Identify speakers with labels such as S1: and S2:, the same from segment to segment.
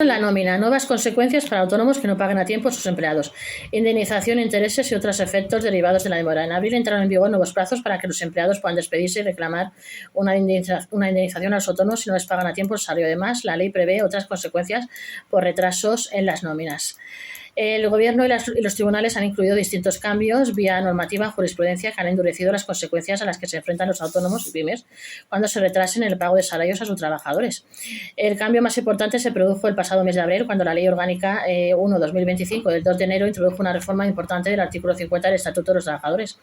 S1: La nómina. Nuevas consecuencias para autónomos que no paguen a tiempo a sus empleados. Indemnización, intereses y otros efectos derivados de la demora. En abril entraron en vigor nuevos plazos para que los empleados puedan despedirse y reclamar una indemnización a los autónomos si no les pagan a tiempo el salario. Además, la ley prevé otras consecuencias por retrasos en las nóminas. El Gobierno y los tribunales han incluido distintos cambios vía normativa, jurisprudencia, que han endurecido las consecuencias a las que se enfrentan los autónomos y pymes cuando se retrasen en el pago de salarios a sus trabajadores. El cambio más importante se produjo el pasado mes de abril, cuando la Ley Orgánica 1/2025 del 2 de enero introdujo una reforma importante del artículo 50 del Estatuto de los Trabajadores.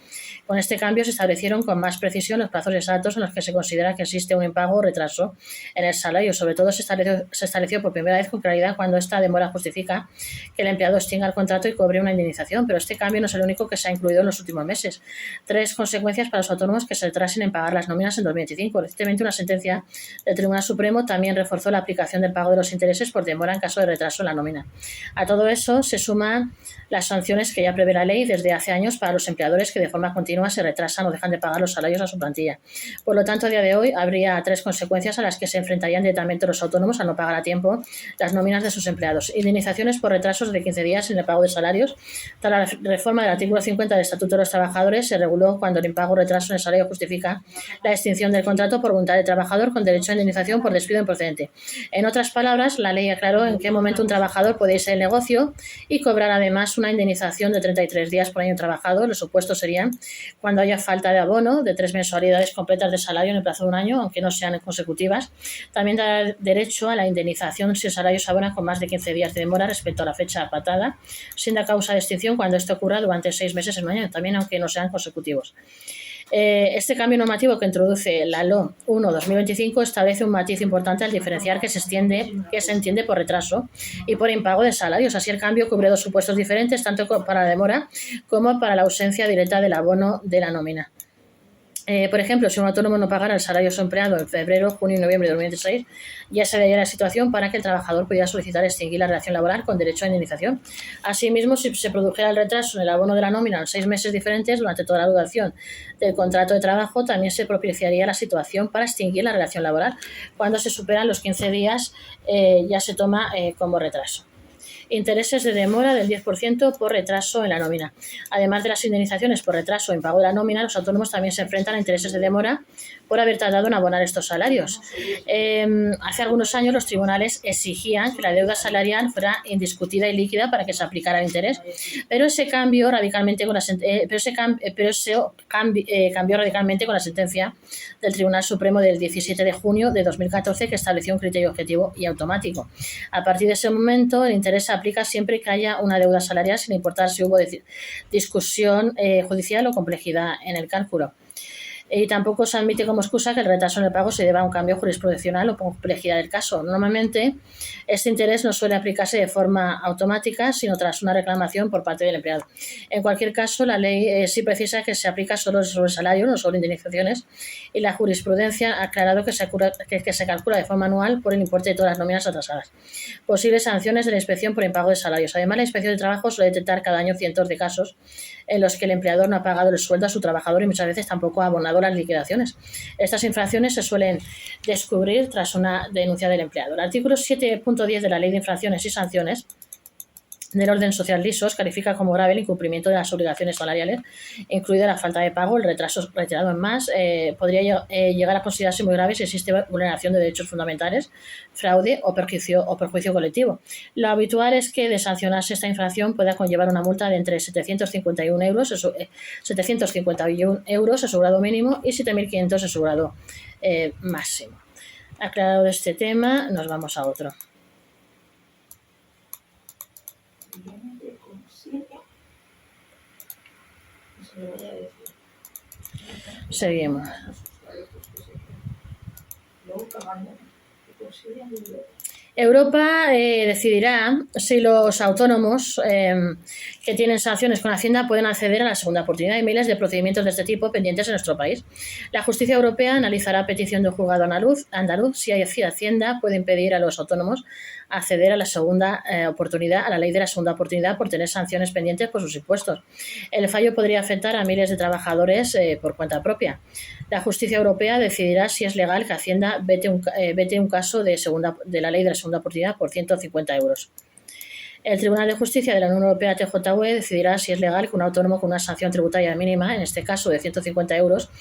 S1: Con este cambio se establecieron con más precisión los plazos exactos en los que se considera que existe un impago o retraso en el salario. Sobre todo se estableció por primera vez con claridad cuando esta demora justifica que el empleado extinga el contrato y cobre una indemnización, pero este cambio no es el único que se ha incluido en los últimos meses. 3 consecuencias para los autónomos que se retrasen en pagar las nóminas en 2025. Recientemente, una sentencia del Tribunal Supremo también reforzó la aplicación del pago de los intereses por demora en caso de retraso en la nómina. A todo eso se suman las sanciones que ya prevé la ley desde hace años para los empleadores que de forma continua se retrasan o dejan de pagar los salarios a su plantilla. Por lo tanto, a día de hoy habría 3 consecuencias a las que se enfrentarían directamente los autónomos al no pagar a tiempo las nóminas de sus empleados. Indemnizaciones por retrasos de 15 días en el pago de salarios. Tras la reforma del artículo 50 del Estatuto de los Trabajadores, se reguló cuando el impago o retraso en el salario justifica la extinción del contrato por voluntad del trabajador con derecho a indemnización por despido improcedente. En otras palabras, la ley aclaró en qué momento un trabajador puede irse del negocio y cobrar además una indemnización de 33 días por año trabajado. Los supuestos serían cuando haya falta de abono de 3 mensualidades completas de salario en el plazo de un año, aunque no sean consecutivas. También da derecho a la indemnización si el salario se abona con más de 15 días de demora respecto a la fecha pactada, sin la causa de extinción cuando esto ocurra durante 6 meses en un año, también aunque no sean consecutivos. Este cambio normativo que introduce la LO 1/2025 establece un matiz importante al diferenciar que se entiende por retraso y por impago de salarios. Así, el cambio cubre 2 supuestos diferentes, tanto para la demora como para la ausencia directa del abono de la nómina. Por ejemplo, si un autónomo no pagara el salario a su empleado en febrero, junio y noviembre de 2016, ya se daría la situación para que el trabajador pudiera solicitar extinguir la relación laboral con derecho a indemnización. Asimismo, si se produjera el retraso en el abono de la nómina en 6 meses diferentes durante toda la duración del contrato de trabajo, también se propiciaría la situación para extinguir la relación laboral. Cuando se superan los 15 días, ya se toma como retraso. Intereses de demora del 10% por retraso en la nómina. Además de las indemnizaciones por retraso en pago de la nómina, los autónomos también se enfrentan a intereses de demora por haber tardado en abonar estos salarios. Hace algunos años los tribunales exigían que la deuda salarial fuera indiscutida y líquida para que se aplicara el interés, pero ese cambió radicalmente con la sentencia del Tribunal Supremo del 17 de junio de 2014, que estableció un criterio objetivo y automático. A partir de ese momento, el interés se aplica siempre que haya una deuda salarial, sin importar si hubo discusión judicial o complejidad en el cálculo. Y tampoco se admite como excusa que el retraso en el pago se deba a un cambio jurisprudencial o complejidad del caso. Normalmente, este interés no suele aplicarse de forma automática, sino tras una reclamación por parte del empleado. En cualquier caso, la ley sí precisa que se aplica solo sobre el salario, no sobre indemnizaciones, y la jurisprudencia ha aclarado que se calcula de forma anual por el importe de todas las nóminas atrasadas. Posibles sanciones de la inspección por impago de salarios. Además, la inspección de trabajo suele detectar cada año cientos de casos en los que el empleador no ha pagado el sueldo a su trabajador y muchas veces tampoco ha abonado las liquidaciones. Estas infracciones se suelen descubrir tras una denuncia del empleado. El artículo 7.10 de la Ley de Infracciones y Sanciones del orden social lisos califica como grave el incumplimiento de las obligaciones salariales, incluida la falta de pago, el retraso reiterado en más. Podría llegar a considerarse muy grave si existe vulneración de derechos fundamentales, fraude o perjuicio colectivo. Lo habitual es que de sancionarse esta infracción pueda conllevar una multa de entre 751 euros a su grado mínimo y 7.500 a su grado máximo. Aclarado de este tema, nos vamos a otro. Seguimos. Europa decidirá si los autónomos que tienen sanciones con Hacienda pueden acceder a la segunda oportunidad. Hay miles de procedimientos de este tipo pendientes en nuestro país. La justicia europea analizará a petición de un juzgado andaluz si Hacienda puede impedir a los autónomos acceder a la segunda oportunidad, a la ley de la segunda oportunidad por tener sanciones pendientes por sus impuestos. El fallo podría afectar a miles de trabajadores por cuenta propia. La justicia europea decidirá si es legal que Hacienda vete un caso de la ley de la segunda segunda oportunidad por 150 euros. El Tribunal de Justicia de la Unión Europea, TJUE, decidirá si es legal que un autónomo con una sanción tributaria mínima, en este caso de 150 euros,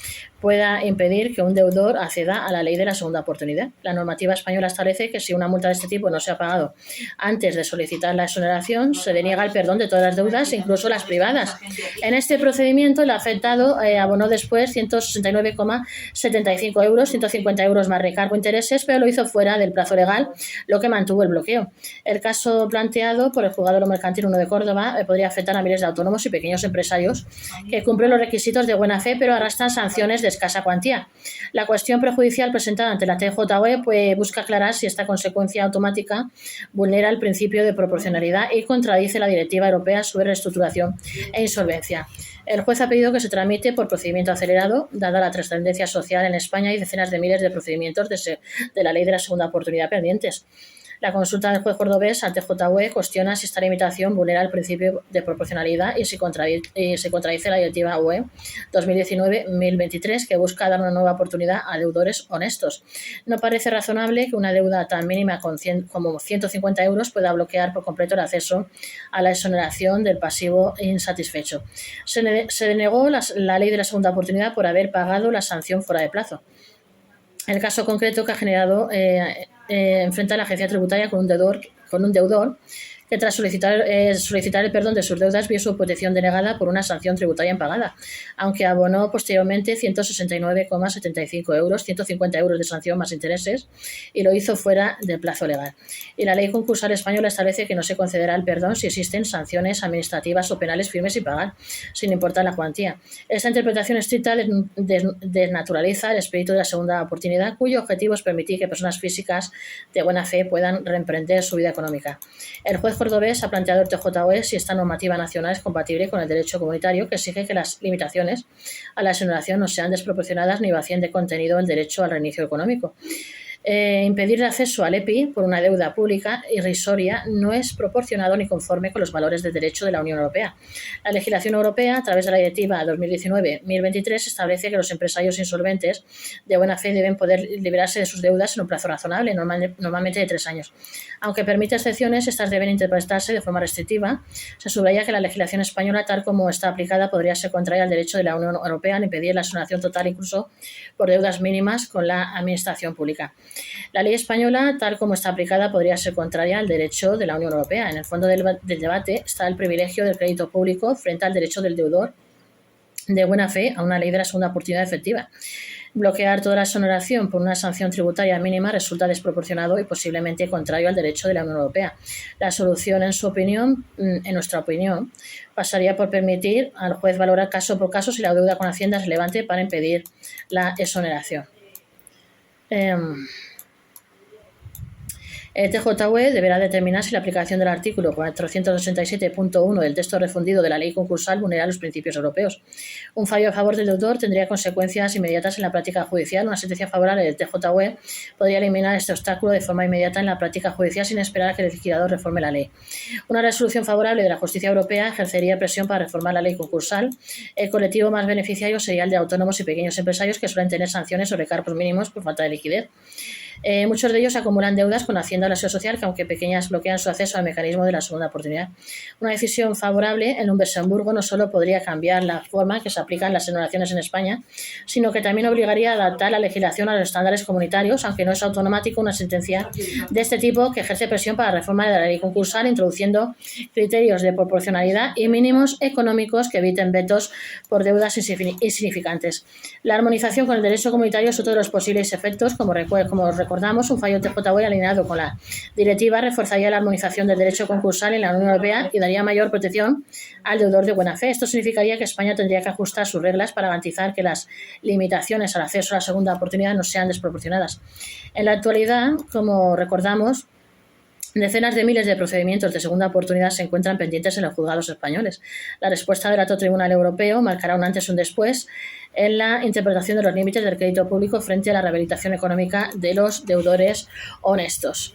S1: pueda impedir que un deudor acceda a la ley de la segunda oportunidad. La normativa española establece que si una multa de este tipo no se ha pagado antes de solicitar la exoneración, se deniega el perdón de todas las deudas, incluso las privadas. En este procedimiento, el afectado abonó después 169,75 euros, 150 euros más recargo e intereses, pero lo hizo fuera del plazo legal, lo que mantuvo el bloqueo. El caso planteado por el Juzgado de lo Mercantil 1 de Córdoba podría afectar a miles de autónomos y pequeños empresarios que cumplen los requisitos de buena fe, pero arrastran sanciones de escasa cuantía. La cuestión prejudicial presentada ante la TJUE busca aclarar si esta consecuencia automática vulnera el principio de proporcionalidad y contradice la Directiva Europea sobre reestructuración e insolvencia. El juez ha pedido que se tramite por procedimiento acelerado, dada la trascendencia social en España y decenas de miles de procedimientos de la ley de la segunda oportunidad pendientes. La consulta del juez cordobés al TJUE cuestiona si esta limitación vulnera el principio de proporcionalidad y se contradice la Directiva UE 2019-1023, que busca dar una nueva oportunidad a deudores honestos. No parece razonable que una deuda tan mínima como 150 euros pueda bloquear por completo el acceso a la exoneración del pasivo insatisfecho. Se denegó la ley de la segunda oportunidad por haber pagado la sanción fuera de plazo. El caso concreto que ha generado enfrenta a la agencia tributaria con un deudor que tras solicitar el perdón de sus deudas vio su protección denegada por una sanción tributaria impagada, aunque abonó posteriormente 169,75 euros, 150 euros de sanción más intereses, y lo hizo fuera del plazo legal. Y la ley concursal española establece que no se concederá el perdón si existen sanciones administrativas o penales firmes sin pagar, sin importar la cuantía. Esta interpretación estricta desnaturaliza el espíritu de la segunda oportunidad, cuyo objetivo es permitir que personas físicas de buena fe puedan reemprender su vida económica. El juez cordobés ha planteado al TJUE si esta normativa nacional es compatible con el derecho comunitario, que exige que las limitaciones a la exoneración no sean desproporcionadas ni vacíen de contenido el derecho al reinicio económico. Impedir el acceso al EPI por una deuda pública irrisoria no es proporcionado ni conforme con los valores del derecho de la Unión Europea. La legislación europea, a través de la Directiva 2019-1023, establece que los empresarios insolventes de buena fe deben poder librarse de sus deudas en un plazo razonable, normalmente de 3 años. Aunque permite excepciones, estas deben interpretarse de forma restrictiva. Se subraya que la legislación española, tal como está aplicada, podría ser contraria al derecho de la Unión Europea al impedir la exoneración total incluso por deudas mínimas con la administración pública. La ley española, tal como está aplicada, podría ser contraria al derecho de la Unión Europea. En el fondo del debate está el privilegio del crédito público frente al derecho del deudor de buena fe a una ley de la segunda oportunidad efectiva. Bloquear toda la exoneración por una sanción tributaria mínima resulta desproporcionado y posiblemente contrario al derecho de la Unión Europea. La solución, en nuestra opinión, pasaría por permitir al juez valorar caso por caso si la deuda con Hacienda es relevante para impedir la exoneración. El TJUE deberá determinar si la aplicación del artículo 487.1 del texto refundido de la ley concursal vulnera los principios europeos. Un fallo a favor del deudor tendría consecuencias inmediatas en la práctica judicial. Una sentencia favorable del TJUE podría eliminar este obstáculo de forma inmediata en la práctica judicial sin esperar a que el legislador reforme la ley. Una resolución favorable de la justicia europea ejercería presión para reformar la ley concursal. El colectivo más beneficiario sería el de autónomos y pequeños empresarios que suelen tener sanciones o recargos mínimos por falta de liquidez. Muchos de ellos acumulan deudas con Hacienda o la Seguridad Social que, aunque pequeñas, bloquean su acceso al mecanismo de la segunda oportunidad. Una decisión favorable en Luxemburgo no solo podría cambiar la forma en que se aplican las exoneraciones en España, sino que también obligaría a adaptar la legislación a los estándares comunitarios, aunque no es automático una sentencia de este tipo que ejerce presión para la reforma de la ley concursal, introduciendo criterios de proporcionalidad y mínimos económicos que eviten vetos por deudas insignificantes. La armonización con el derecho comunitario es otro de los posibles efectos. Como recordamos, un fallo TJUE alineado con la directiva reforzaría la armonización del derecho concursal en la Unión Europea y daría mayor protección al deudor de buena fe. Esto significaría que España tendría que ajustar sus reglas para garantizar que las limitaciones al acceso a la segunda oportunidad no sean desproporcionadas. En la actualidad, como recordamos, decenas de miles de procedimientos de segunda oportunidad se encuentran pendientes en los juzgados españoles. La respuesta del alto tribunal europeo marcará un antes y un después en la interpretación de los límites del crédito público frente a la rehabilitación económica de los deudores honestos.